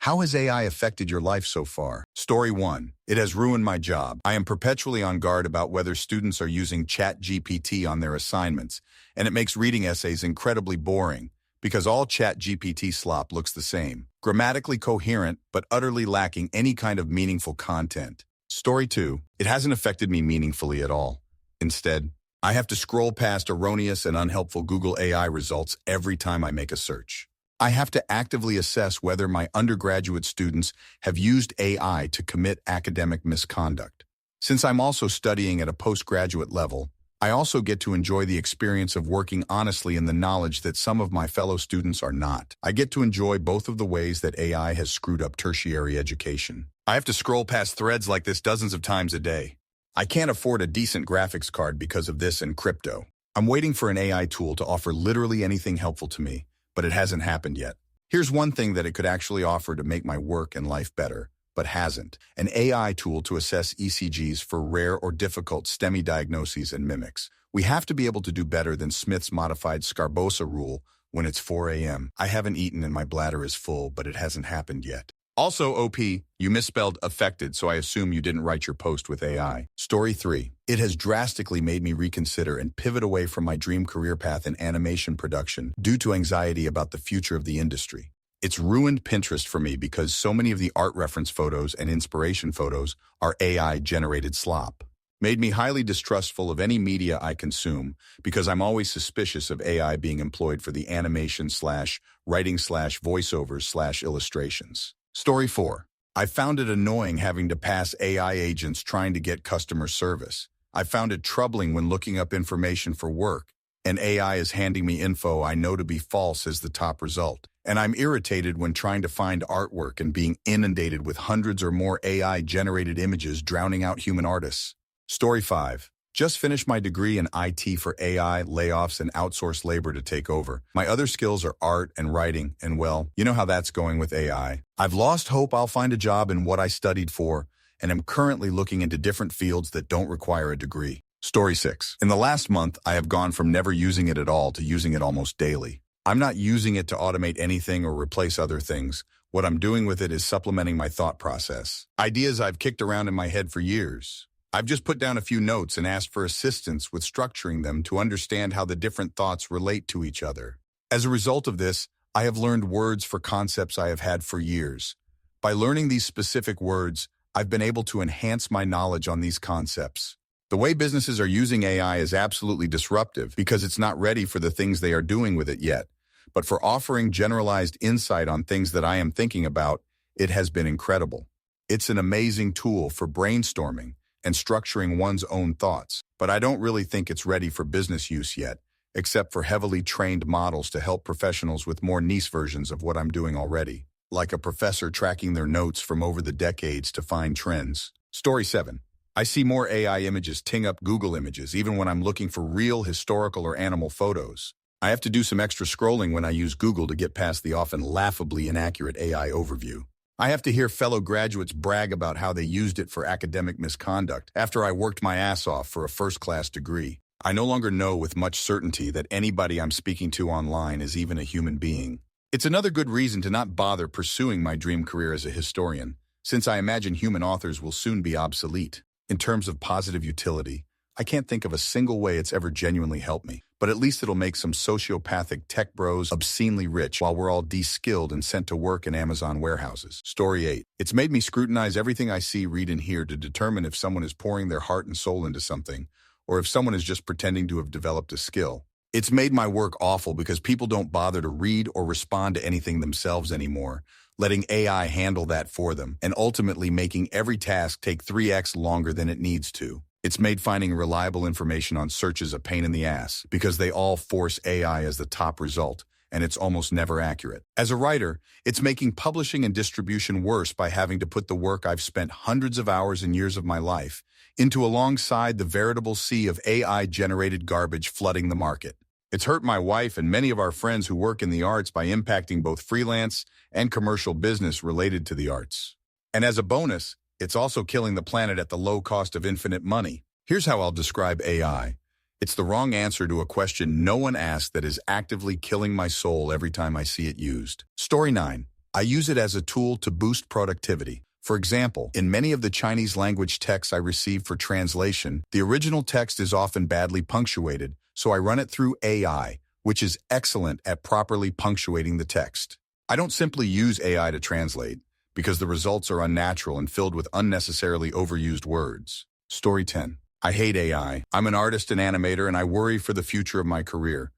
How has AI affected your life so far? Story 1. It has ruined my job. I am perpetually on guard about whether students are using ChatGPT on their assignments, and it makes reading essays incredibly boring because all ChatGPT slop looks the same. Grammatically coherent, but utterly lacking any kind of meaningful content. Story 2. It hasn't affected me meaningfully at all. Instead, I have to scroll past erroneous and unhelpful Google AI results every time I make a search. I have to actively assess whether my undergraduate students have used AI to commit academic misconduct. Since I'm also studying at a postgraduate level, I also get to enjoy the experience of working honestly in the knowledge that some of my fellow students are not. I get to enjoy both of the ways that AI has screwed up tertiary education. I have to scroll past threads like this dozens of times a day. I can't afford a decent graphics card because of this and crypto. I'm waiting for an AI tool to offer literally anything helpful to me, but it hasn't happened yet. Here's one thing that it could actually offer to make my work and life better, but hasn't. An AI tool to assess ECGs for rare or difficult STEMI diagnoses and mimics. We have to be able to do better than Smith's modified Scarbosa rule when it's 4 a.m. I haven't eaten and my bladder is full, but it hasn't happened yet. Also, OP, you misspelled affected, so I assume you didn't write your post with AI. Story 3. It has drastically made me reconsider and pivot away from my dream career path in animation production due to anxiety about the future of the industry. It's ruined Pinterest for me because so many of the art reference photos and inspiration photos are AI-generated slop. Made me highly distrustful of any media I consume because I'm always suspicious of AI being employed for the animation/writing/voiceovers/illustrations. Story 4. I found it annoying having to pass AI agents trying to get customer service. I found it troubling when looking up information for work, and AI is handing me info I know to be false as the top result. And I'm irritated when trying to find artwork and being inundated with hundreds or more AI-generated images drowning out human artists. Story 5. Just finished my degree in IT for AI, layoffs, and outsourced labor to take over. My other skills are art and writing, and well, you know how that's going with AI. I've lost hope I'll find a job in what I studied for, and am currently looking into different fields that don't require a degree. Story 6. In the last month, I have gone from never using it at all to using it almost daily. I'm not using it to automate anything or replace other things. What I'm doing with it is supplementing my thought process. Ideas I've kicked around in my head for years. I've just put down a few notes and asked for assistance with structuring them to understand how the different thoughts relate to each other. As a result of this, I have learned words for concepts I have had for years. By learning these specific words, I've been able to enhance my knowledge on these concepts. The way businesses are using AI is absolutely disruptive because it's not ready for the things they are doing with it yet. But for offering generalized insight on things that I am thinking about, it has been incredible. It's an amazing tool for brainstorming and structuring one's own thoughts, but I don't really think it's ready for business use yet, except for heavily trained models to help professionals with more niche versions of what I'm doing already, like a professor tracking their notes from over the decades to find trends. Story 7. I see more AI images ting up Google Images even when I'm looking for real historical or animal photos. I have to do some extra scrolling when I use Google to get past the often laughably inaccurate AI overview. I have to hear fellow graduates brag about how they used it for academic misconduct after I worked my ass off for a first-class degree. I no longer know with much certainty that anybody I'm speaking to online is even a human being. It's another good reason to not bother pursuing my dream career as a historian, since I imagine human authors will soon be obsolete. In terms of positive utility, I can't think of a single way it's ever genuinely helped me, but at least it'll make some sociopathic tech bros obscenely rich while we're all de-skilled and sent to work in Amazon warehouses. Story 8. It's made me scrutinize everything I see, read, and hear to determine if someone is pouring their heart and soul into something, or if someone is just pretending to have developed a skill. It's made my work awful because people don't bother to read or respond to anything themselves anymore, letting AI handle that for them, and ultimately making every task take 3x longer than it needs to. It's made finding reliable information on searches a pain in the ass because they all force AI as the top result, and it's almost never accurate. As a writer, it's making publishing and distribution worse by having to put the work I've spent hundreds of hours and years of my life into alongside the veritable sea of AI-generated garbage flooding the market. It's hurt my wife and many of our friends who work in the arts by impacting both freelance and commercial business related to the arts. And as a bonus, it's also killing the planet at the low cost of infinite money. Here's how I'll describe AI. It's the wrong answer to a question no one asked that is actively killing my soul every time I see it used. Story 9. I use it as a tool to boost productivity. For example, in many of the Chinese language texts I receive for translation, the original text is often badly punctuated, so I run it through AI, which is excellent at properly punctuating the text. I don't simply use AI to translate, because the results are unnatural and filled with unnecessarily overused words. Story 10. I hate AI. I'm an artist and animator, and I worry for the future of my career.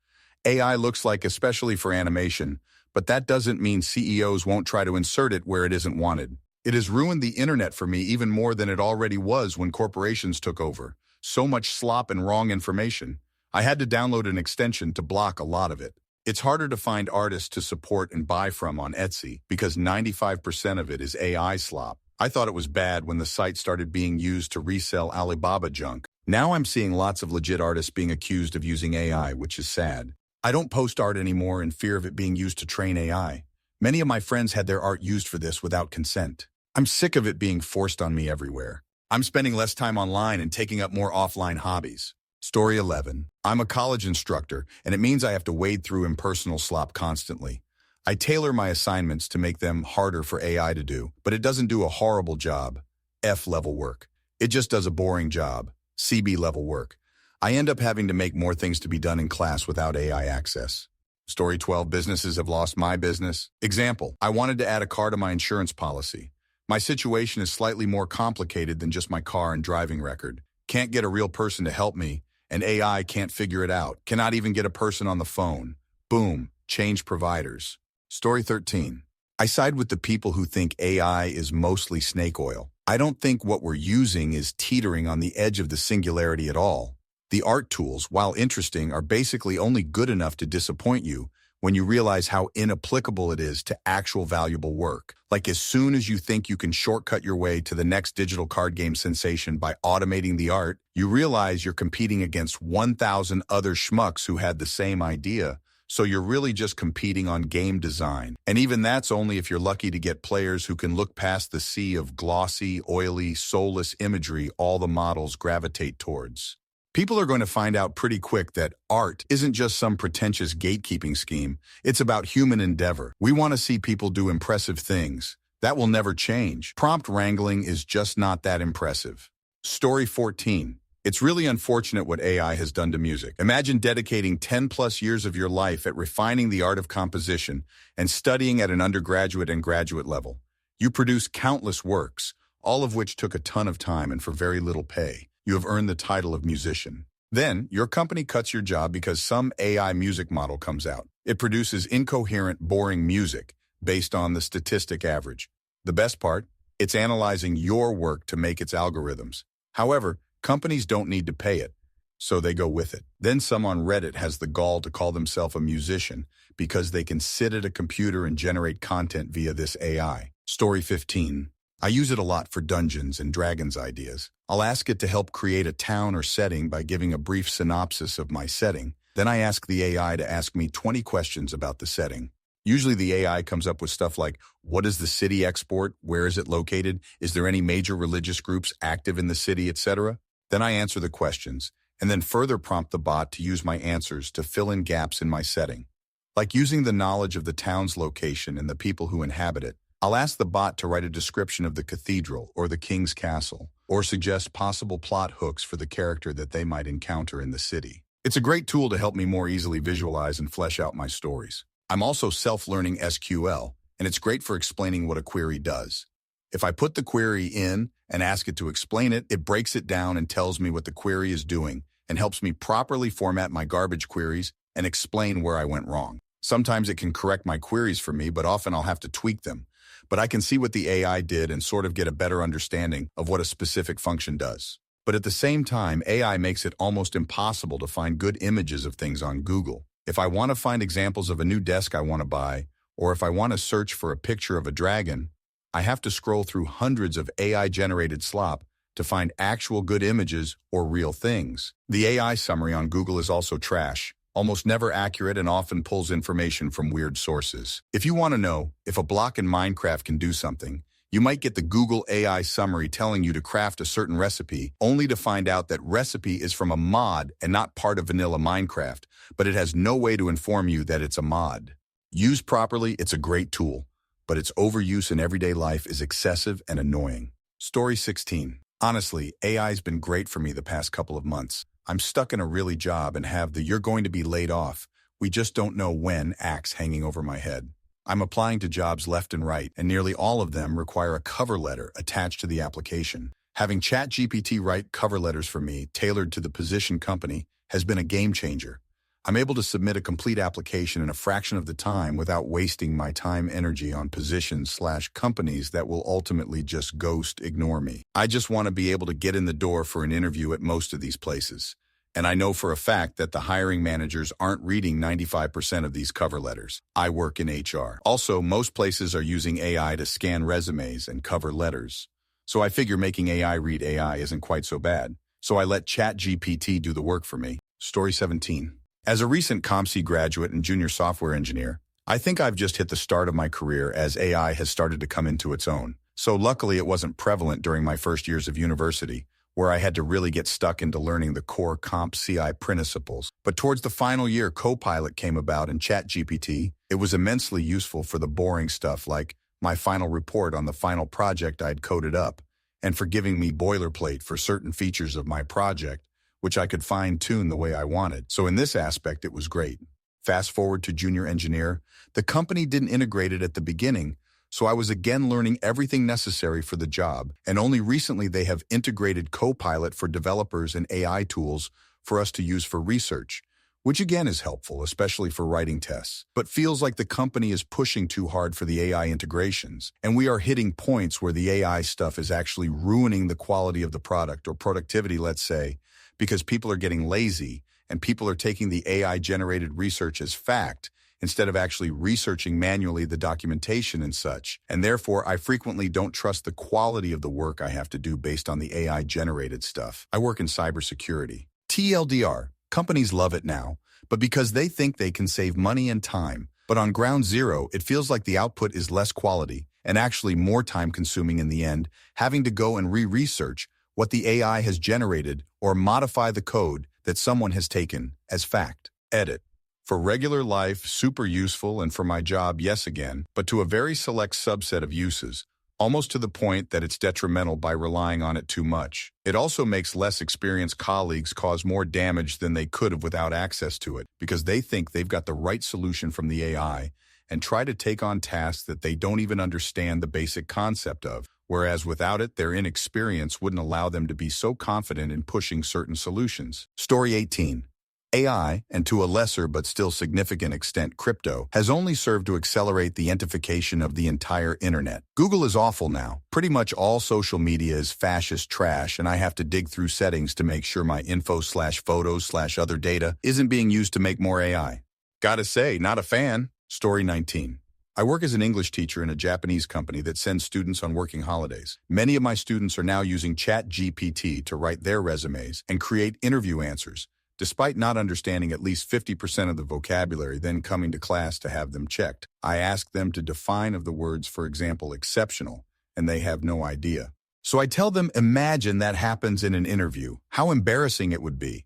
AI looks like especially for animation, but that doesn't mean CEOs won't try to insert it where it isn't wanted. It has ruined the internet for me even more than it already was when corporations took over. So much slop and wrong information. I had to download an extension to block a lot of it. It's harder to find artists to support and buy from on Etsy because 95% of it is AI slop. I thought it was bad when the site started being used to resell Alibaba junk. Now I'm seeing lots of legit artists being accused of using AI, which is sad. I don't post art anymore in fear of it being used to train AI. Many of my friends had their art used for this without consent. I'm sick of it being forced on me everywhere. I'm spending less time online and taking up more offline hobbies. Story 11. I'm a college instructor, and it means I have to wade through impersonal slop constantly. I tailor my assignments to make them harder for AI to do, but it doesn't do a horrible job. F-level work. It just does a boring job. CB-level work. I end up having to make more things to be done in class without AI access. Story 12. Businesses have lost my business. Example. I wanted to add a car to my insurance policy. My situation is slightly more complicated than just my car and driving record. Can't get a real person to help me, and AI can't figure it out. Cannot even get a person on the phone. Boom. Change providers. Story 13. I side with the people who think AI is mostly snake oil. I don't think what we're using is teetering on the edge of the singularity at all. The art tools, while interesting, are basically only good enough to disappoint you when you realize how inapplicable it is to actual valuable work. Like as soon as you think you can shortcut your way to the next digital card game sensation by automating the art, you realize you're competing against 1,000 other schmucks who had the same idea. So you're really just competing on game design. And even that's only if you're lucky to get players who can look past the sea of glossy, oily, soulless imagery all the models gravitate towards. People are going to find out pretty quick that art isn't just some pretentious gatekeeping scheme. It's about human endeavor. We want to see people do impressive things. That will never change. Prompt wrangling is just not that impressive. Story 14. It's really unfortunate what AI has done to music. Imagine dedicating 10+ years of your life at refining the art of composition and studying at an undergraduate and graduate level. You produce countless works, all of which took a ton of time and for very little pay. You have earned the title of musician. Then, your company cuts your job because some AI music model comes out. It produces incoherent, boring music based on the statistic average. The best part? It's analyzing your work to make its algorithms. However, companies don't need to pay it, so they go with it. Then some on Reddit has the gall to call themselves a musician because they can sit at a computer and generate content via this AI. Story 15. I use it a lot for Dungeons and Dragons ideas. I'll ask it to help create a town or setting by giving a brief synopsis of my setting. Then I ask the AI to ask me 20 questions about the setting. Usually the AI comes up with stuff like, what is the city export? Where is it located? Is there any major religious groups active in the city, etc.? Then I answer the questions, and then further prompt the bot to use my answers to fill in gaps in my setting. Like using the knowledge of the town's location and the people who inhabit it, I'll ask the bot to write a description of the cathedral or the king's castle, or suggest possible plot hooks for the character that they might encounter in the city. It's a great tool to help me more easily visualize and flesh out my stories. I'm also self-learning SQL, and it's great for explaining what a query does. If I put the query in and ask it to explain it, it breaks it down and tells me what the query is doing and helps me properly format my garbage queries and explain where I went wrong. Sometimes it can correct my queries for me, but often I'll have to tweak them. But I can see what the AI did and sort of get a better understanding of what a specific function does. But at the same time, AI makes it almost impossible to find good images of things on Google. If I want to find examples of a new desk I want to buy, or if I want to search for a picture of a dragon, I have to scroll through hundreds of AI-generated slop to find actual good images or real things. The AI summary on Google is also trash, almost never accurate, and often pulls information from weird sources. If you want to know if a block in Minecraft can do something, you might get the Google AI summary telling you to craft a certain recipe, only to find out that recipe is from a mod and not part of vanilla Minecraft, but it has no way to inform you that it's a mod. Used properly, it's a great tool, but its overuse in everyday life is excessive and annoying. Story 16. Honestly, AI's been great for me the past couple of months. I'm stuck in a really job and have the "you're going to be laid off, we just don't know when" axe hanging over my head. I'm applying to jobs left and right, and nearly all of them require a cover letter attached to the application. Having ChatGPT write cover letters for me, tailored to the position company, has been a game changer. I'm able to submit a complete application in a fraction of the time without wasting my time and energy on positions/companies that will ultimately just ignore me. I just want to be able to get in the door for an interview at most of these places. And I know for a fact that the hiring managers aren't reading 95% of these cover letters. I work in HR. Also, most places are using AI to scan resumes and cover letters. So I figure making AI read AI isn't quite so bad. So I let ChatGPT do the work for me. Story 17. As a recent CompC graduate and junior software engineer, I think I've just hit the start of my career as AI has started to come into its own. So luckily it wasn't prevalent during my first years of university, where I had to really get stuck into learning the core CompCI principles. But towards the final year, Copilot came about and ChatGPT. It was immensely useful for the boring stuff like my final report on the final project I'd coded up, and for giving me boilerplate for certain features of my project, which I could fine-tune the way I wanted. So in this aspect, it was great. Fast forward to junior engineer, the company didn't integrate it at the beginning, so I was again learning everything necessary for the job, and only recently they have integrated Copilot for developers and AI tools for us to use for research, which again is helpful, especially for writing tests. But feels like the company is pushing too hard for the AI integrations, and we are hitting points where the AI stuff is actually ruining the quality of the product or productivity, let's say, because people are getting lazy and people are taking the AI-generated research as fact instead of actually researching manually the documentation and such. And therefore, I frequently don't trust the quality of the work I have to do based on the AI-generated stuff. I work in cybersecurity. TLDR, companies love it now, but because they think they can save money and time. But on ground zero, it feels like the output is less quality and actually more time-consuming in the end, having to go and re-research what the AI has generated or modify the code that someone has taken as fact. Edit. For regular life, super useful, and for my job, yes again, but to a very select subset of uses, almost to the point that it's detrimental by relying on it too much. It also makes less experienced colleagues cause more damage than they could have without access to it, because they think they've got the right solution from the AI and try to take on tasks that they don't even understand the basic concept of. Whereas without it, their inexperience wouldn't allow them to be so confident in pushing certain solutions. Story 18. AI, and to a lesser but still significant extent crypto, has only served to accelerate the entification of the entire internet. Google is awful now. Pretty much all social media is fascist trash, and I have to dig through settings to make sure my info/photos/other data isn't being used to make more AI. Gotta say, not a fan. Story 19. I work as an English teacher in a Japanese company that sends students on working holidays. Many of my students are now using ChatGPT to write their resumes and create interview answers, despite not understanding at least 50% of the vocabulary, then coming to class to have them checked. I ask them to define of the words, for example, exceptional, and they have no idea. So I tell them, imagine that happens in an interview. How embarrassing it would be.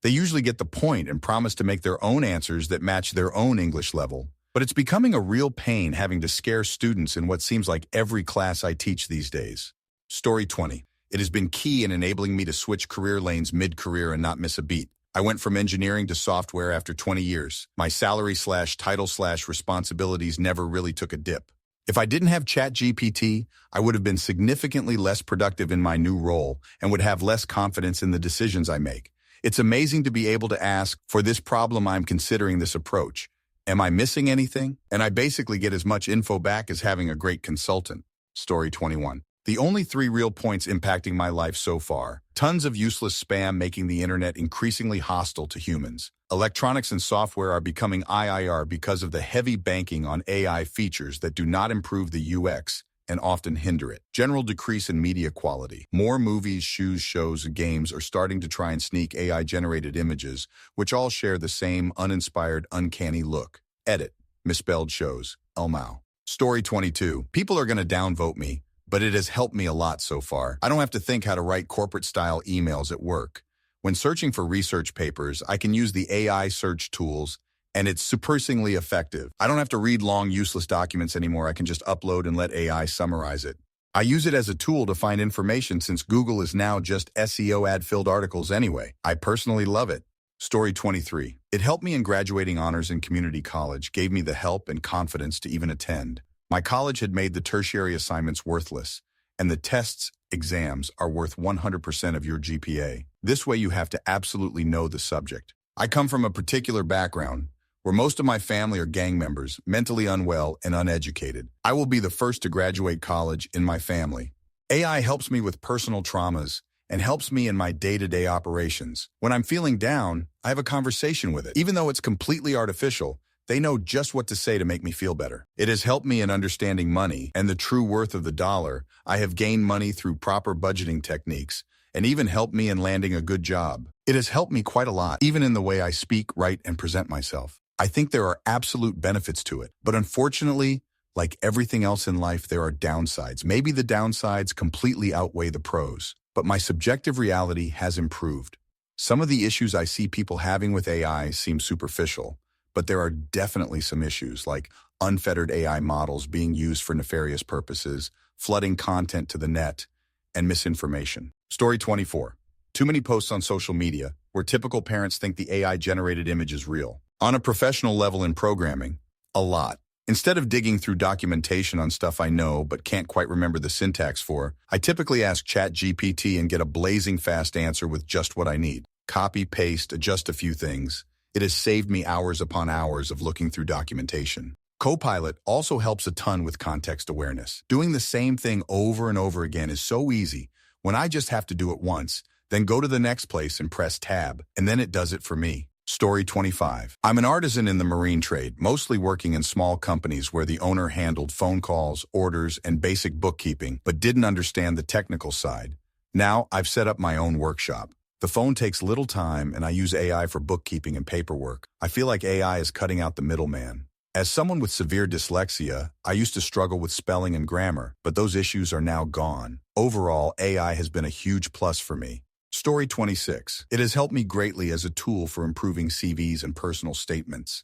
They usually get the point and promise to make their own answers that match their own English level. But it's becoming a real pain having to scare students in what seems like every class I teach these days. Story 20. It has been key in enabling me to switch career lanes mid-career and not miss a beat. I went from engineering to software after 20 years. My salary/title/responsibilities never really took a dip. If I didn't have ChatGPT, I would have been significantly less productive in my new role and would have less confidence in the decisions I make. It's amazing to be able to ask, for this problem I'm considering this approach. Am I missing anything? And I basically get as much info back as having a great consultant. Story 21. The only 3 real points impacting my life so far. Tons of useless spam making the internet increasingly hostile to humans. Electronics and software are becoming IIR because of the heavy banking on AI features that do not improve the UX and often hinder it. General decrease in media quality. More movies, shows, and games are starting to try and sneak AI-generated images, which all share the same uninspired, uncanny look. Edit. Misspelled shows. Elmao. Story 22. People are going to downvote me, but it has helped me a lot so far. I don't have to think how to write corporate-style emails at work. When searching for research papers, I can use the AI search tools and it's surprisingly effective. I don't have to read long, useless documents anymore. I can just upload and let AI summarize it. I use it as a tool to find information since Google is now just SEO ad-filled articles anyway. I personally love it. Story 23. It helped me in graduating honors in community college, gave me the help and confidence to even attend. My college had made the tertiary assignments worthless, and the tests, exams, are worth 100% of your GPA. This way you have to absolutely know the subject. I come from a particular background where most of my family are gang members, mentally unwell and uneducated. I will be the first to graduate college in my family. AI helps me with personal traumas and helps me in my day-to-day operations. When I'm feeling down, I have a conversation with it. Even though it's completely artificial, they know just what to say to make me feel better. It has helped me in understanding money and the true worth of the dollar. I have gained money through proper budgeting techniques and even helped me in landing a good job. It has helped me quite a lot, even in the way I speak, write, and present myself. I think there are absolute benefits to it, but unfortunately, like everything else in life, there are downsides. Maybe the downsides completely outweigh the pros, but my subjective reality has improved. Some of the issues I see people having with AI seem superficial, but there are definitely some issues like unfettered AI models being used for nefarious purposes, flooding content to the net, and misinformation. Story 24. Too many posts on social media where typical parents think the AI-generated image is real. On a professional level in programming, a lot. Instead of digging through documentation on stuff I know but can't quite remember the syntax for, I typically ask ChatGPT and get a blazing fast answer with just what I need. Copy, paste, adjust a few things. It has saved me hours upon hours of looking through documentation. Copilot also helps a ton with context awareness. Doing the same thing over and over again is so easy when I just have to do it once, then go to the next place and press tab, and then it does it for me. Story 25. I'm an artisan in the marine trade, mostly working in small companies where the owner handled phone calls, orders, and basic bookkeeping, but didn't understand the technical side. Now, I've set up my own workshop. The phone takes little time, and I use AI for bookkeeping and paperwork. I feel like AI is cutting out the middleman. As someone with severe dyslexia, I used to struggle with spelling and grammar, but those issues are now gone. Overall, AI has been a huge plus for me. Story 26. It has helped me greatly as a tool for improving CVs and personal statements,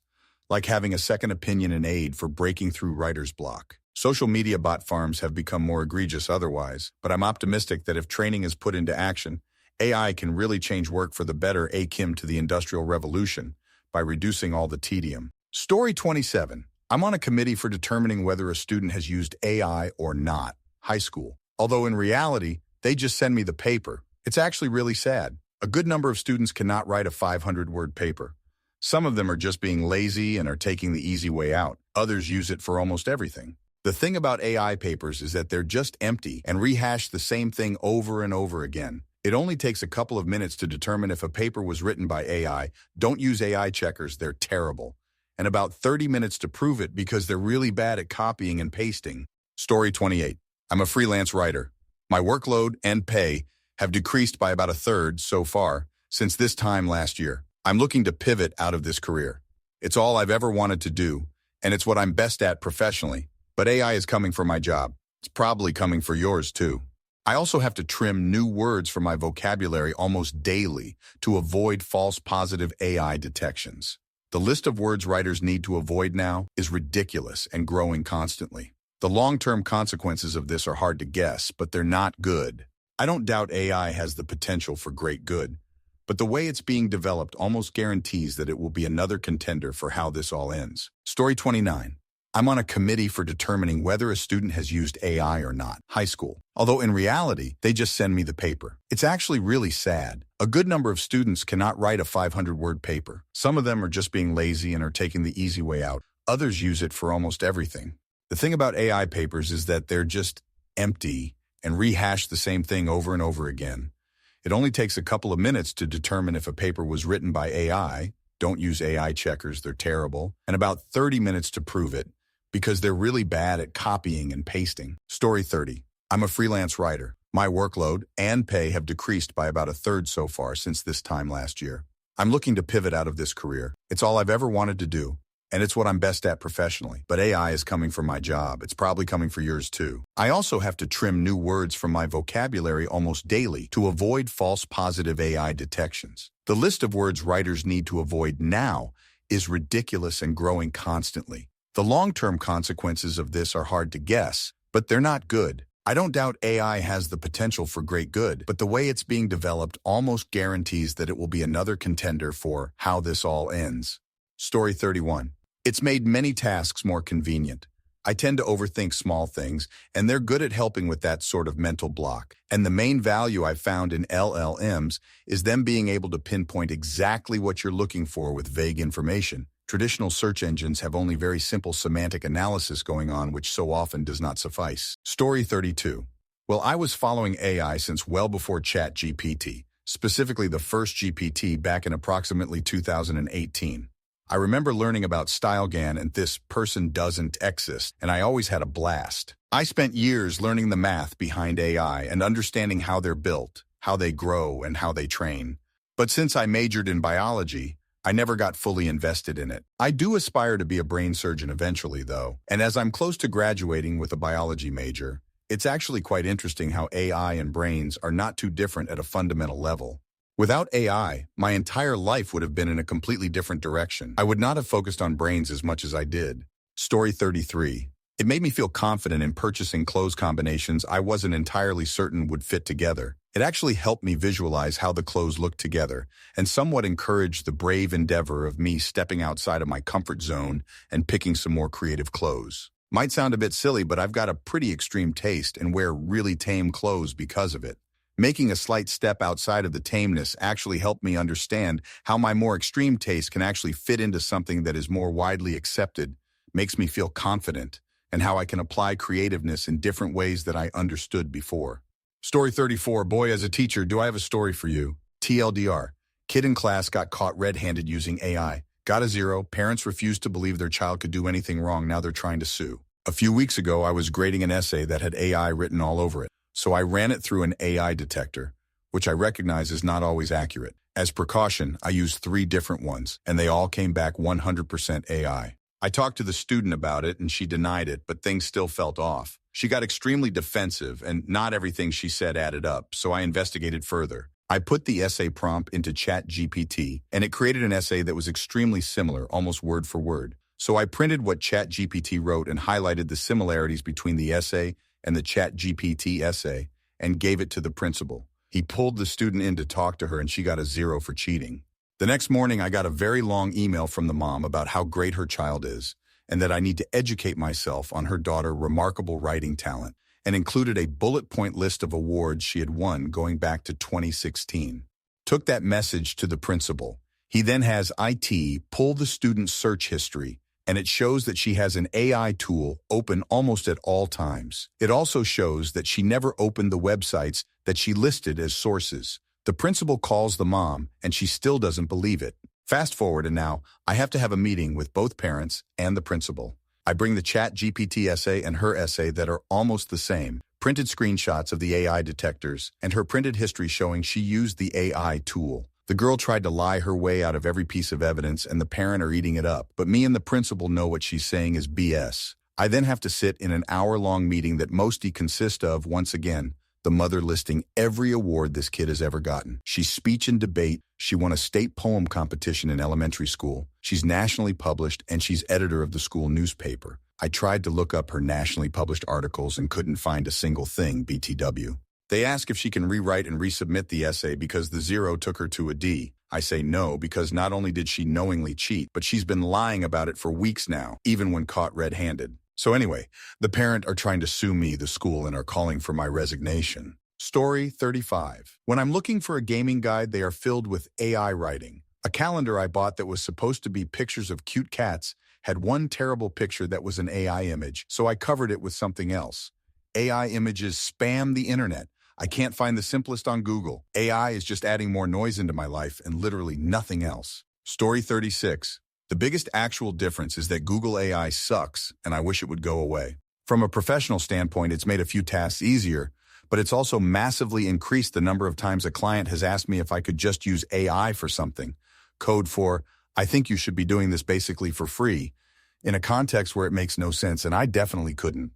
like having a second opinion and aid for breaking through writer's block. Social media bot farms have become more egregious otherwise, but I'm optimistic that if training is put into action, AI can really change work for the better, akin to the Industrial Revolution, by reducing all the tedium. Story 27. I'm on a committee for determining whether a student has used AI or not, high school. Although in reality, they just send me the paper. It's actually really sad. A good number of students cannot write a 500-word paper. Some of them are just being lazy and are taking the easy way out. Others use it for almost everything. The thing about AI papers is that they're just empty and rehash the same thing over and over again. It only takes a couple of minutes to determine if a paper was written by AI. Don't use AI checkers, they're terrible. And about 30 minutes to prove it because they're really bad at copying and pasting. Story 28. I'm a freelance writer. My workload and pay have decreased by about a third so far since this time last year. I'm looking to pivot out of this career. It's all I've ever wanted to do, and it's what I'm best at professionally. But AI is coming for my job. It's probably coming for yours too. I also have to trim new words from my vocabulary almost daily to avoid false positive AI detections. The list of words writers need to avoid now is ridiculous and growing constantly. The long-term consequences of this are hard to guess, but they're not good. I don't doubt AI has the potential for great good, but the way it's being developed almost guarantees that it will be another contender for how this all ends. Story 29. I'm on a committee for determining whether a student has used AI or not, high school. Although in reality, they just send me the paper. It's actually really sad. A good number of students cannot write a 500-word paper. Some of them are just being lazy and are taking the easy way out. Others use it for almost everything. The thing about AI papers is that they're just empty and rehash the same thing over and over again. It only takes a couple of minutes to determine if a paper was written by AI. Don't use AI checkers, they're terrible. And about 30 minutes to prove it, because they're really bad at copying and pasting. Story 30. I'm a freelance writer. My workload and pay have decreased by about a third so far since this time last year. I'm looking to pivot out of this career. It's all I've ever wanted to do, and it's what I'm best at professionally. But AI is coming for my job. It's probably coming for yours too. I also have to trim new words from my vocabulary almost daily to avoid false positive AI detections. The list of words writers need to avoid now is ridiculous and growing constantly. The long-term consequences of this are hard to guess, but they're not good. I don't doubt AI has the potential for great good, but the way it's being developed almost guarantees that it will be another contender for how this all ends. Story 31. It's made many tasks more convenient. I tend to overthink small things, and they're good at helping with that sort of mental block. And the main value I've found in LLMs is them being able to pinpoint exactly what you're looking for with vague information. Traditional search engines have only very simple semantic analysis going on, which so often does not suffice. Story 32. Well, I was following AI since well before ChatGPT, specifically the first GPT back in approximately 2018. I remember learning about StyleGAN and this person doesn't exist, and I always had a blast. I spent years learning the math behind AI and understanding how they're built, how they grow, and how they train. But since I majored in biology, I never got fully invested in it. I do aspire to be a brain surgeon eventually, though, and as I'm close to graduating with a biology major, it's actually quite interesting how AI and brains are not too different at a fundamental level. Without AI, my entire life would have been in a completely different direction. I would not have focused on brains as much as I did. Story 33. It made me feel confident in purchasing clothes combinations I wasn't entirely certain would fit together. It actually helped me visualize how the clothes looked together and somewhat encouraged the brave endeavor of me stepping outside of my comfort zone and picking some more creative clothes. Might sound a bit silly, but I've got a pretty extreme taste and wear really tame clothes because of it. Making a slight step outside of the tameness actually helped me understand how my more extreme taste can actually fit into something that is more widely accepted, makes me feel confident, and how I can apply creativeness in different ways that I understood before. Story 34. Boy, as a teacher, do I have a story for you. TLDR. Kid in class got caught red-handed using AI. Got a 0. Parents refused to believe their child could do anything wrong. Now they're trying to sue. A few weeks ago, I was grading an essay that had AI written all over it. So I ran it through an AI detector, which I recognize is not always accurate. As precaution, I used 3 different ones, and they all came back 100% AI. I talked to the student about it, and she denied it, but things still felt off. She got extremely defensive, and not everything she said added up, so I investigated further. I put the essay prompt into ChatGPT, and it created an essay that was extremely similar, almost word for word. So I printed what ChatGPT wrote and highlighted the similarities between the essay and the ChatGPT essay and gave it to the principal. He pulled the student in to talk to her, and she got a 0 for cheating. The next morning, I got a very long email from the mom about how great her child is and that I need to educate myself on her daughter's remarkable writing talent, and included a bullet point list of awards she had won going back to 2016. Took that message to the principal. He then has IT pull the student's search history, and it shows that she has an AI tool open almost at all times. It also shows that she never opened the websites that she listed as sources. The principal calls the mom, and she still doesn't believe it. Fast forward, and now I have to have a meeting with both parents and the principal. I bring the ChatGPT essay and her essay that are almost the same, printed screenshots of the AI detectors, and her printed history showing she used the AI tool. The girl tried to lie her way out of every piece of evidence, and the parent are eating it up, but me and the principal know what she's saying is BS. I then have to sit in an hour-long meeting that mostly consists of, once again, the mother listing every award this kid has ever gotten. She's speech and debate. She won a state poem competition in elementary school. She's nationally published, and she's editor of the school newspaper. I tried to look up her nationally published articles and couldn't find a single thing, BTW. They ask if she can rewrite and resubmit the essay because the 0 took her to a D. I say no, because not only did she knowingly cheat, but she's been lying about it for weeks now, even when caught red-handed. So anyway, the parent are trying to sue me, the school, and are calling for my resignation. Story 35. When I'm looking for a gaming guide, they are filled with AI writing. A calendar I bought that was supposed to be pictures of cute cats had one terrible picture that was an AI image, so I covered it with something else. AI images spam the internet. I can't find the simplest on Google. AI is just adding more noise into my life and literally nothing else. Story 36. The biggest actual difference is that Google AI sucks, and I wish it would go away. From a professional standpoint, it's made a few tasks easier, but it's also massively increased the number of times a client has asked me if I could just use AI for something. Code for, I think you should be doing this basically for free, in a context where it makes no sense, and I definitely couldn't.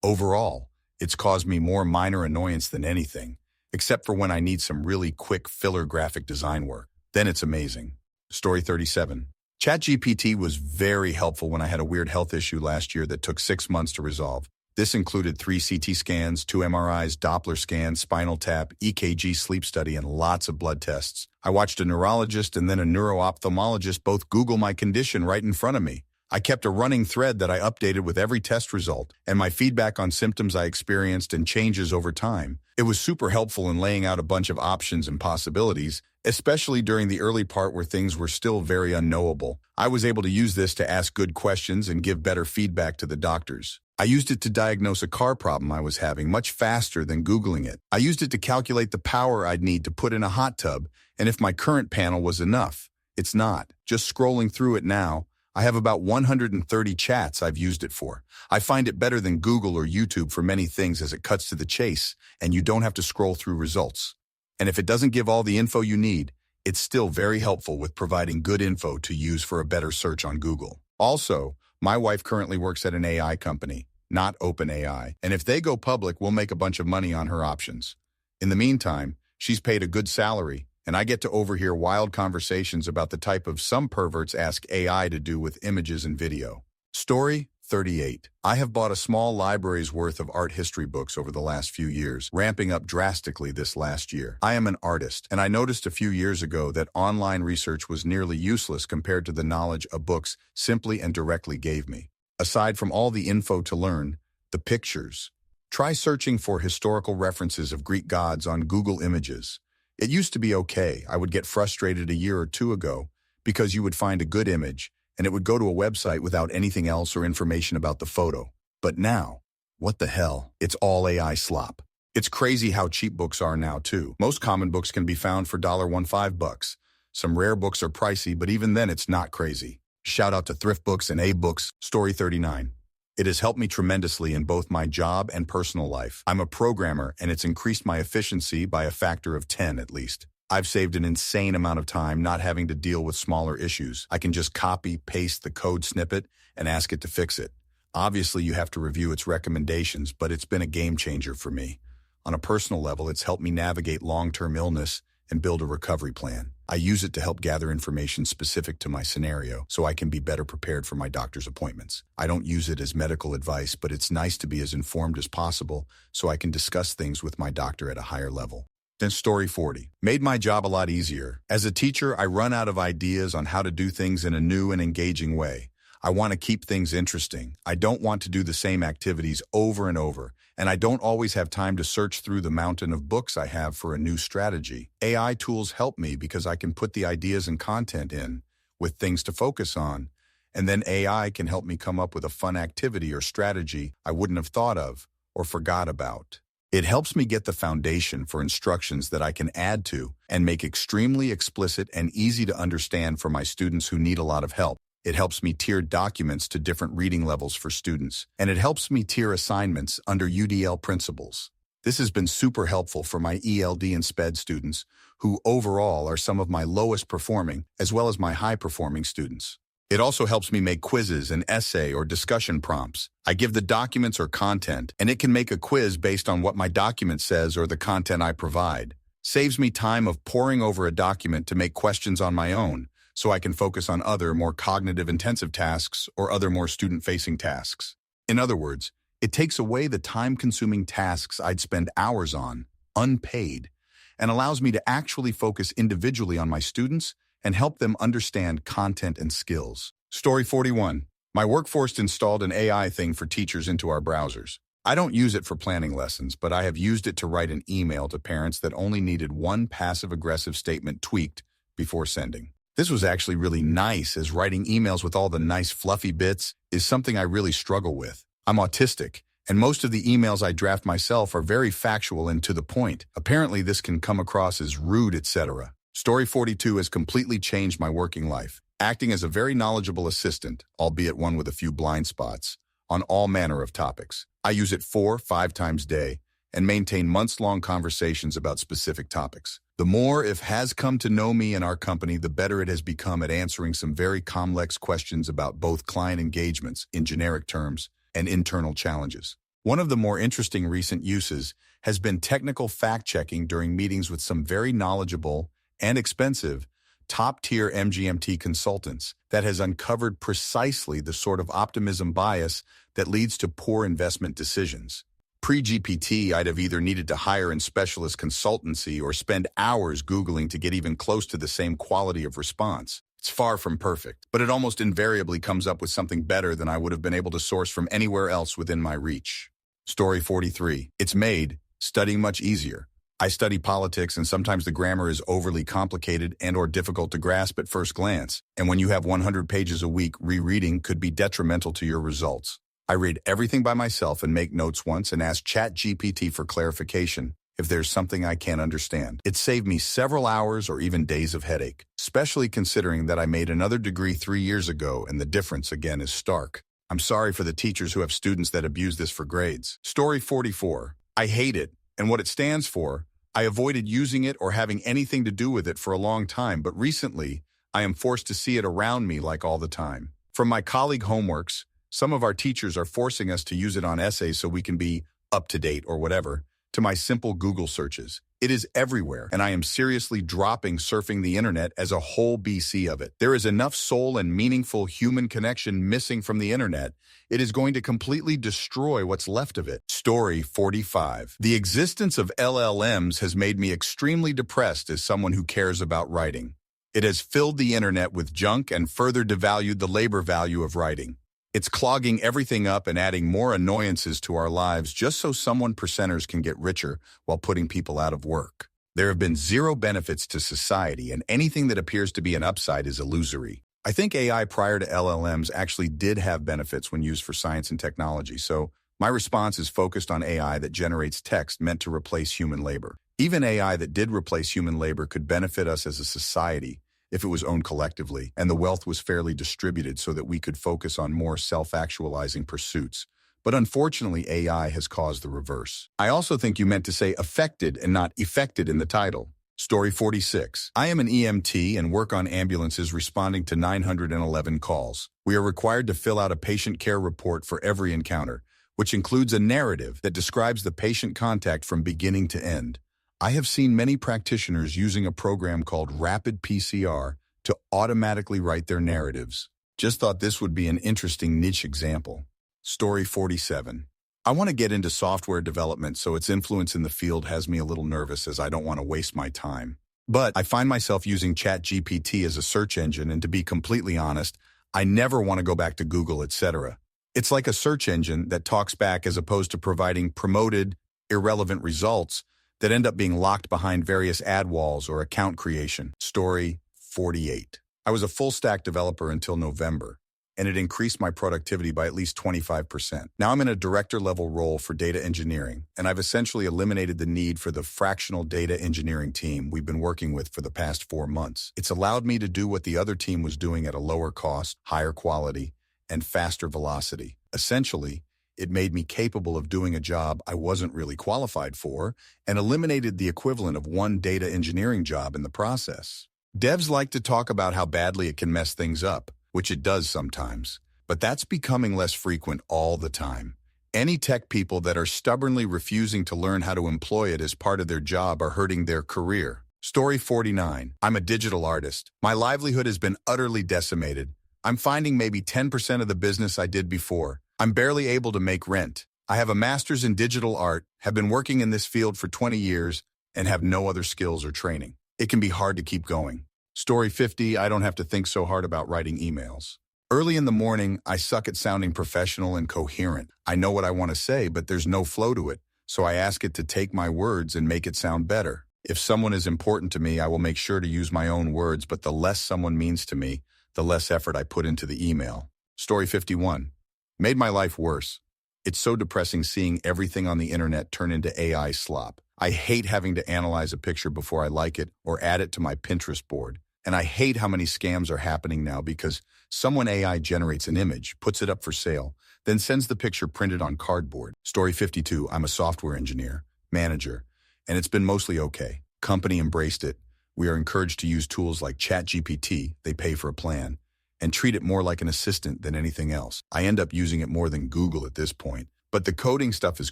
Overall, it's caused me more minor annoyance than anything, except for when I need some really quick filler graphic design work. Then it's amazing. Story 37. ChatGPT was very helpful when I had a weird health issue last year that took 6 months to resolve. This included 3 CT scans, 2 MRIs, Doppler scans, spinal tap, EKG sleep study, and lots of blood tests. I watched a neurologist and then a neuro-ophthalmologist both Google my condition right in front of me. I kept a running thread that I updated with every test result, and my feedback on symptoms I experienced and changes over time. It was super helpful in laying out a bunch of options and possibilities, especially during the early part where things were still very unknowable. I was able to use this to ask good questions and give better feedback to the doctors. I used it to diagnose a car problem I was having much faster than Googling it. I used it to calculate the power I'd need to put in a hot tub and if my current panel was enough. It's not. Just scrolling through it now, I have about 130 chats I've used it for. I find it better than Google or YouTube for many things as it cuts to the chase and you don't have to scroll through results. And if it doesn't give all the info you need, it's still very helpful with providing good info to use for a better search on Google. Also, my wife currently works at an AI company, not OpenAI, and if they go public, we'll make a bunch of money on her options. In the meantime, she's paid a good salary, and I get to overhear wild conversations about the type of some perverts ask AI to do with images and video. Story 38. I have bought a small library's worth of art history books over the last few years, ramping up drastically this last year. I am an artist, and I noticed a few years ago that online research was nearly useless compared to the knowledge a books simply and directly gave me. Aside from all the info to learn, the pictures. Try searching for historical references of Greek gods on Google Images. It used to be okay. I would get frustrated a year or two ago because you would find a good image and it would go to a website without anything else or information about the photo. But now, what the hell? It's all AI slop. It's crazy how cheap books are now too. Most common books can be found for $1.15. Some rare books are pricey, but even then it's not crazy. Shout out to Thrift Books and A-Books. Story 39. It has helped me tremendously in both my job and personal life. I'm a programmer, and it's increased my efficiency by a factor of 10 at least. I've saved an insane amount of time not having to deal with smaller issues. I can just copy, paste the code snippet, and ask it to fix it. Obviously, you have to review its recommendations, but it's been a game changer for me. On a personal level, it's helped me navigate long-term illness and build a recovery plan. I use it to help gather information specific to my scenario so I can be better prepared for my doctor's appointments. I don't use it as medical advice, but it's nice to be as informed as possible so I can discuss things with my doctor at a higher level. Then story 40. Made my job a lot easier. As a teacher, I run out of ideas on how to do things in a new and engaging way. I want to keep things interesting. I don't want to do the same activities over and over, and I don't always have time to search through the mountain of books I have for a new strategy. AI tools help me because I can put the ideas and content in with things to focus on, and then AI can help me come up with a fun activity or strategy I wouldn't have thought of or forgot about. It helps me get the foundation for instructions that I can add to and make extremely explicit and easy to understand for my students who need a lot of help. It helps me tier documents to different reading levels for students, and it helps me tier assignments under UDL principles. This has been super helpful for my ELD and SPED students, who overall are some of my lowest performing, as well as my high-performing students. It also helps me make quizzes and essay or discussion prompts. I give the documents or content, and it can make a quiz based on what my document says or the content I provide. Saves me time of poring over a document to make questions on my own, so I can focus on other more cognitive-intensive tasks or other more student-facing tasks. In other words, it takes away the time-consuming tasks I'd spend hours on, unpaid, and allows me to actually focus individually on my students and help them understand content and skills. Story 41. My workforce installed an AI thing for teachers into our browsers. I don't use it for planning lessons, but I have used it to write an email to parents that only needed one passive-aggressive statement tweaked before sending. This was actually really nice, as writing emails with all the nice fluffy bits is something I really struggle with. I'm autistic, and most of the emails I draft myself are very factual and to the point. Apparently, this can come across as rude, etc. Story 42 has completely changed my working life, acting as a very knowledgeable assistant, albeit one with a few blind spots, on all manner of topics. I use it 4-5 times a day and maintain months-long conversations about specific topics. The more it has come to know me and our company, the better it has become at answering some very complex questions about both client engagements in generic terms and internal challenges. One of the more interesting recent uses has been technical fact-checking during meetings with some very knowledgeable and expensive, top-tier MGMT consultants that has uncovered precisely the sort of optimism bias that leads to poor investment decisions. Pre-GPT, I'd have either needed to hire in specialist consultancy or spend hours Googling to get even close to the same quality of response. It's far from perfect, but it almost invariably comes up with something better than I would have been able to source from anywhere else within my reach. Story 43. It's made studying much easier. I study politics, and sometimes the grammar is overly complicated and/or difficult to grasp at first glance. And when you have 100 pages a week, rereading could be detrimental to your results. I read everything by myself and make notes once and ask ChatGPT for clarification if there's something I can't understand. It saved me several hours or even days of headache, especially considering that I made another degree 3 years ago and the difference again is stark. I'm sorry for the teachers who have students that abuse this for grades. Story 44. I hate it, and what it stands for. I avoided using it or having anything to do with it for a long time, but recently, I am forced to see it around me like all the time. From my colleague homeworks, some of our teachers are forcing us to use it on essays so we can be up to date or whatever, to my simple Google searches. It is everywhere, and I am seriously dropping surfing the internet as a whole BC of it. There is enough soul and meaningful human connection missing from the internet. It is going to completely destroy what's left of it. Story 45. The existence of LLMs has made me extremely depressed as someone who cares about writing. It has filled the internet with junk and further devalued the labor value of writing. It's clogging everything up and adding more annoyances to our lives just so some 1%ers can get richer while putting people out of work. There have been zero benefits to society, and anything that appears to be an upside is illusory. I think AI prior to LLMs actually did have benefits when used for science and technology, so my response is focused on AI that generates text meant to replace human labor. Even AI that did replace human labor could benefit us as a society if it was owned collectively, and the wealth was fairly distributed so that we could focus on more self-actualizing pursuits. But unfortunately, AI has caused the reverse. I also think you meant to say affected and not effected in the title. Story 46. I am an EMT and work on ambulances responding to 911 calls. We are required to fill out a patient care report for every encounter, which includes a narrative that describes the patient contact from beginning to end. I have seen many practitioners using a program called Rapid PCR to automatically write their narratives. Just thought this would be an interesting niche example. Story 47. I want to get into software development, so its influence in the field has me a little nervous as I don't want to waste my time. But I find myself using ChatGPT as a search engine, and to be completely honest, I never want to go back to Google, etc. It's like a search engine that talks back as opposed to providing promoted, irrelevant results that end up being locked behind various ad walls or account creation. Story 48. I was a full-stack developer until November, and it increased my productivity by at least 25%. Now I'm in a director-level role for data engineering, and I've essentially eliminated the need for the fractional data engineering team we've been working with for the past 4 months. It's allowed me to do what the other team was doing at a lower cost, higher quality, and faster velocity. Essentially, it made me capable of doing a job I wasn't really qualified for and eliminated the equivalent of one data engineering job in the process. Devs like to talk about how badly it can mess things up, which it does sometimes, but that's becoming less frequent all the time. Any tech people that are stubbornly refusing to learn how to employ it as part of their job are hurting their career. Story 49. I'm a digital artist. My livelihood has been utterly decimated. I'm finding maybe 10% of the business I did before. I'm barely able to make rent. I have a master's in digital art, have been working in this field for 20 years, and have no other skills or training. It can be hard to keep going. Story 50. I don't have to think so hard about writing emails. Early in the morning, I suck at sounding professional and coherent. I know what I want to say, but there's no flow to it, so I ask it to take my words and make it sound better. If someone is important to me, I will make sure to use my own words, but the less someone means to me, the less effort I put into the email. Story 51. Made my life worse. It's so depressing seeing everything on the internet turn into AI slop. I hate having to analyze a picture before I like it or add it to my Pinterest board. And I hate how many scams are happening now because someone AI generates an image, puts it up for sale, then sends the picture printed on cardboard. Story 52. I'm a software engineer, manager, and it's been mostly okay. Company embraced it. We are encouraged to use tools like ChatGPT, they pay for a plan, and treat it more like an assistant than anything else. I end up using it more than Google at this point, but the coding stuff is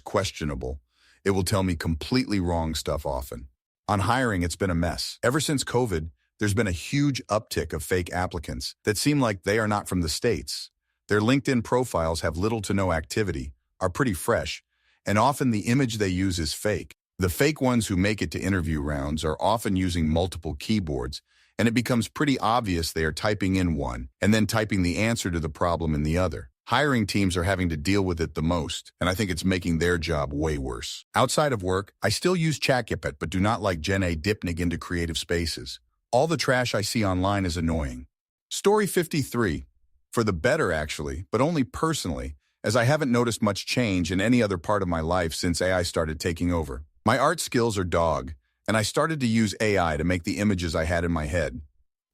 questionable. It will tell me completely wrong stuff often. On hiring, it's been a mess. Ever since COVID, there's been a huge uptick of fake applicants that seem like they are not from the States. Their LinkedIn profiles have little to no activity, are pretty fresh, and often the image they use is fake. The fake ones who make it to interview rounds are often using multiple keyboards, and it becomes pretty obvious they are typing in one and then typing the answer to the problem in the other. Hiring teams are having to deal with it the most, and I think it's making their job way worse. Outside of work, I still use ChatGPT but do not like Gen A dipping into creative spaces. All the trash I see online is annoying. Story 53. For the better, actually, but only personally, as I haven't noticed much change in any other part of my life since AI started taking over. My art skills are dog, and I started to use AI to make the images I had in my head.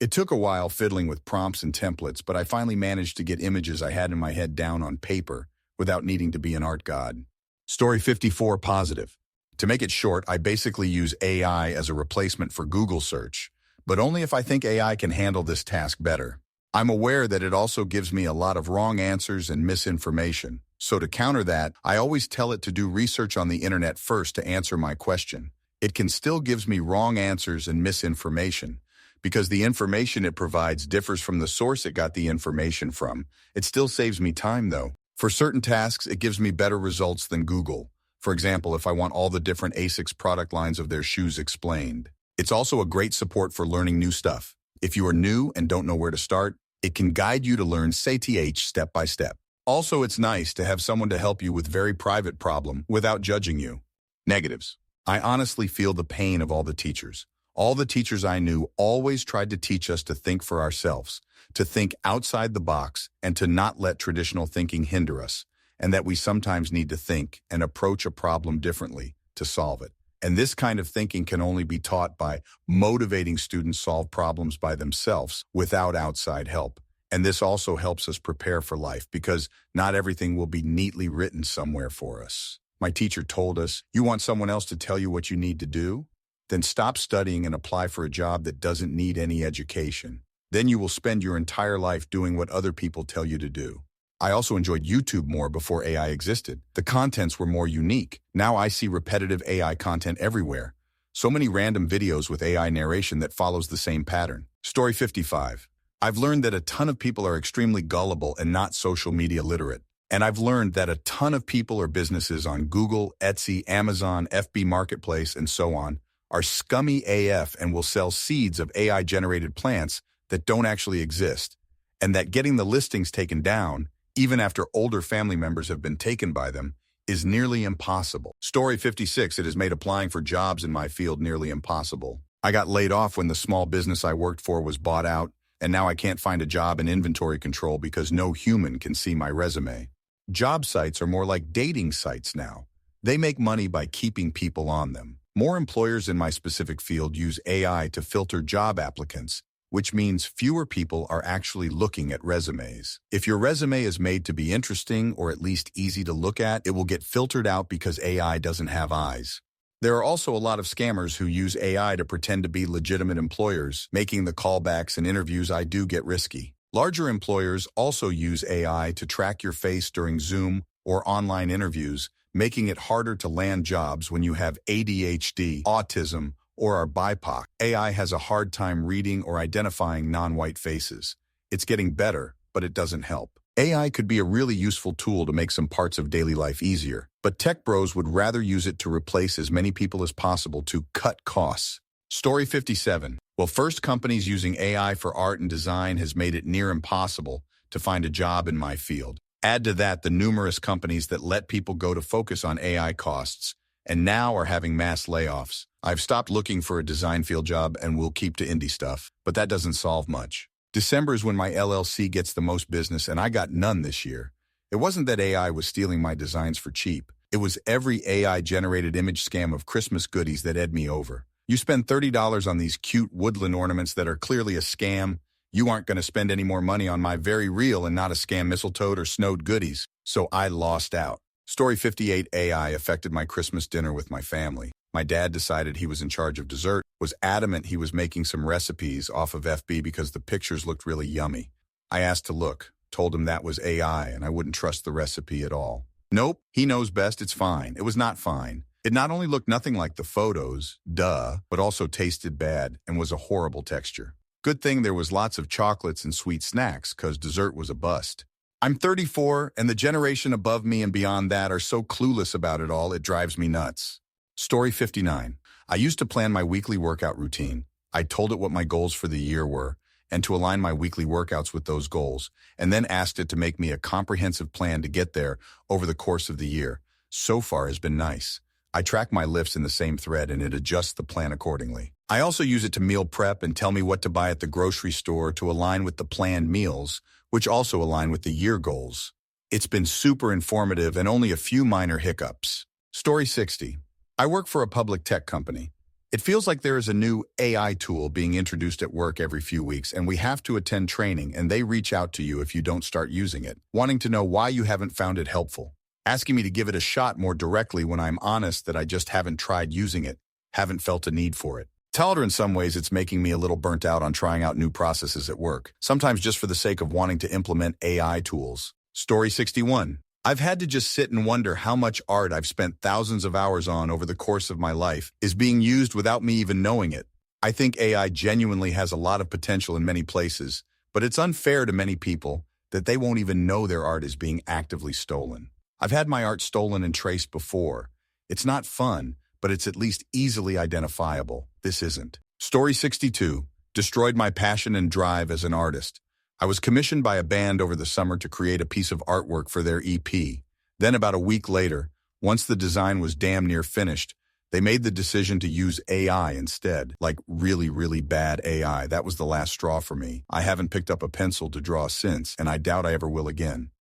It took a while fiddling with prompts and templates, but I finally managed to get images I had in my head down on paper without needing to be an art god. Story 54, positive. To make it short, I basically use AI as a replacement for Google search, but only if I think AI can handle this task better. I'm aware that it also gives me a lot of wrong answers and misinformation, so to counter that, I always tell it to do research on the internet first to answer my question. It can still gives me wrong answers and misinformation, because the information it provides differs from the source it got the information from. It still saves me time, though. For certain tasks, it gives me better results than Google. For example, if I want all the different ASICS product lines of their shoes explained. It's also a great support for learning new stuff. If you are new and don't know where to start, it can guide you to learn SATH step by step. Also, it's nice to have someone to help you with very private problem without judging you. Negatives. I honestly feel the pain of all the teachers. All the teachers I knew always tried to teach us to think for ourselves, to think outside the box, and to not let traditional thinking hinder us, and that we sometimes need to think and approach a problem differently to solve it. And this kind of thinking can only be taught by motivating students solve problems by themselves without outside help. And this also helps us prepare for life because not everything will be neatly written somewhere for us. My teacher told us, you want someone else to tell you what you need to do? Then stop studying and apply for a job that doesn't need any education. Then you will spend your entire life doing what other people tell you to do. I also enjoyed YouTube more before AI existed. The contents were more unique. Now I see repetitive AI content everywhere. So many random videos with AI narration that follows the same pattern. Story 55. I've learned that a ton of people are extremely gullible and not social media literate. And I've learned that a ton of people or businesses on Google, Etsy, Amazon, FB Marketplace, and so on are scummy AF and will sell seeds of AI-generated plants that don't actually exist, and that getting the listings taken down, even after older family members have been taken by them, is nearly impossible. Story 56, it has made applying for jobs in my field nearly impossible. I got laid off when the small business I worked for was bought out, and now I can't find a job in inventory control because no human can see my resume. Job sites are more like dating sites now. They make money by keeping people on them. More employers in my specific field use AI to filter job applicants, which means fewer people are actually looking at resumes. If your resume is made to be interesting or at least easy to look at, it will get filtered out because AI doesn't have eyes. There are also a lot of scammers who use AI to pretend to be legitimate employers, making the callbacks and interviews I do get risky. Larger employers also use AI to track your face during Zoom or online interviews, making it harder to land jobs when you have ADHD, autism, or are BIPOC. AI has a hard time reading or identifying non-white faces. It's getting better, but it doesn't help. AI could be a really useful tool to make some parts of daily life easier, but tech bros would rather use it to replace as many people as possible to cut costs. Story 57. Well, first, companies using AI for art and design has made it near impossible to find a job in my field. Add to that the numerous companies that let people go to focus on AI costs, and now are having mass layoffs. I've stopped looking for a design field job and will keep to indie stuff, but that doesn't solve much. December is when my LLC gets the most business, and I got none this year. It wasn't that AI was stealing my designs for cheap. It was every AI-generated image scam of Christmas goodies that ed me over. You spend $30 on these cute woodland ornaments that are clearly a scam. You aren't going to spend any more money on my very real and not a scam mistletoe or snowed goodies. So I lost out. Story 58, AI affected my Christmas dinner with my family. My dad decided he was in charge of dessert, was adamant he was making some recipes off of FB because the pictures looked really yummy. I asked to look, told him that was AI and I wouldn't trust the recipe at all. Nope, he knows best, it's fine. It was not fine. It not only looked nothing like the photos, duh, but also tasted bad and was a horrible texture. Good thing there was lots of chocolates and sweet snacks, 'cause dessert was a bust. I'm 34, and the generation above me and beyond that are so clueless about it all, it drives me nuts. Story 59. I used to plan my weekly workout routine. I told it what my goals for the year were, and to align my weekly workouts with those goals, and then asked it to make me a comprehensive plan to get there over the course of the year. So far has been nice. I track my lifts in the same thread, and it adjusts the plan accordingly. I also use it to meal prep and tell me what to buy at the grocery store to align with the planned meals, which also align with the year goals. It's been super informative and only a few minor hiccups. Story 60. I work for a public tech company. It feels like there is a new AI tool being introduced at work every few weeks, and we have to attend training, and they reach out to you if you don't start using it, wanting to know why you haven't found it helpful. Asking me to give it a shot more directly when I'm honest that I just haven't tried using it, haven't felt a need for it. Tell her in some ways it's making me a little burnt out on trying out new processes at work, sometimes just for the sake of wanting to implement AI tools. Story 61. I've had to just sit and wonder how much art I've spent thousands of hours on over the course of my life is being used without me even knowing it. I think AI genuinely has a lot of potential in many places, but it's unfair to many people that they won't even know their art is being actively stolen. I've had my art stolen and traced before. It's not fun, but it's at least easily identifiable. This isn't. Story 62. Destroyed my passion and drive as an artist. I was commissioned by a band over the summer to create a piece of artwork for their EP. Then about a week later, once the design was damn near finished, they made the decision to use AI instead. Like really, really bad AI. That was the last straw for me. I haven't picked up a pencil to draw since, and I doubt I ever will again.